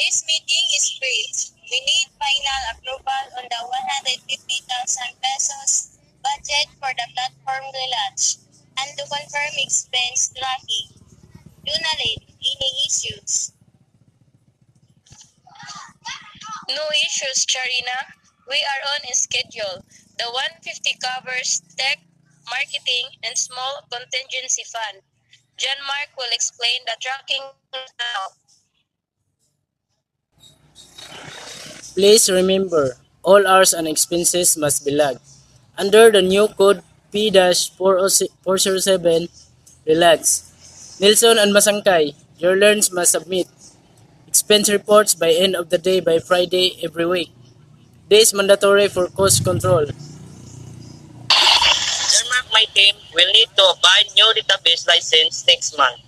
This meeting is great. We need final approval on the 150,000 pesos budget for the platform relaunch and to confirm expense tracking. Junalyn, any issues? No issues, Charina. We are on schedule. The 150 covers tech, marketing, and small contingency fund. John Mark will explain the tracking now. Please remember, all hours and expenses must be logged. Under the new code P-407, relax. Nilson and Masangkay, your learns must submit expense reports by end of the day by Friday every week. This is mandatory for cost control. Denmark, my team will need to buy new database license next month.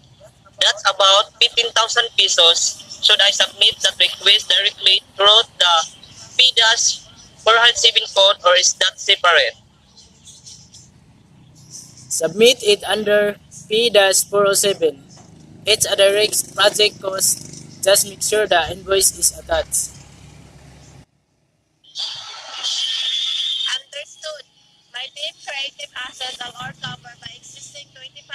That's about 15,000 pesos. Should I submit that request directly through the P-407 code or is that separate? Submit it under P-407. It's a direct project cost. Just make sure the invoice is attached. Understood. My team creative assets are all covered by existing $25,000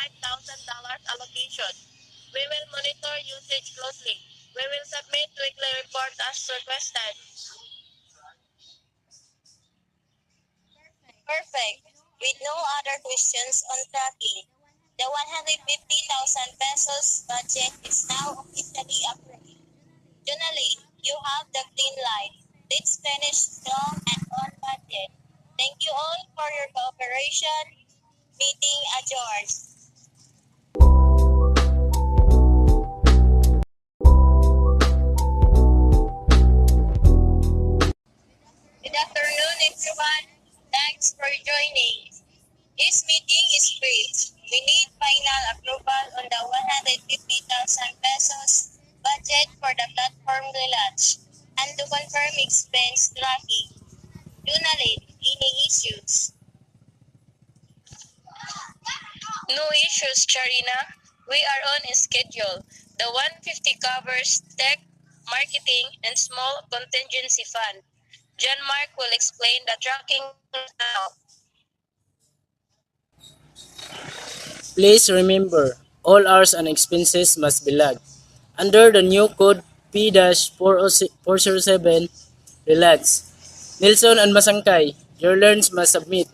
allocation. We will monitor usage closely. We will submit weekly report as requested. Perfect. With no other questions on tracking, the 150,000 pesos budget is now officially approved. Junalyn, you have the green light. Let's finish strong and on budget. Thank you all for your cooperation. Meeting adjourned. Good afternoon, everyone. Thanks for joining. This meeting is great. We need final approval on the 150,000 pesos budget for the platform relaunch and to confirm expense tracking. Junalyn, any issues? No issues, Charina. We are on schedule. The 150 covers tech, marketing, and small contingency fund. John Mark will explain the tracking now. Please remember, all hours and expenses must be logged. Under the new code P-407, relax. Nilson and Masangkay, your learns must submit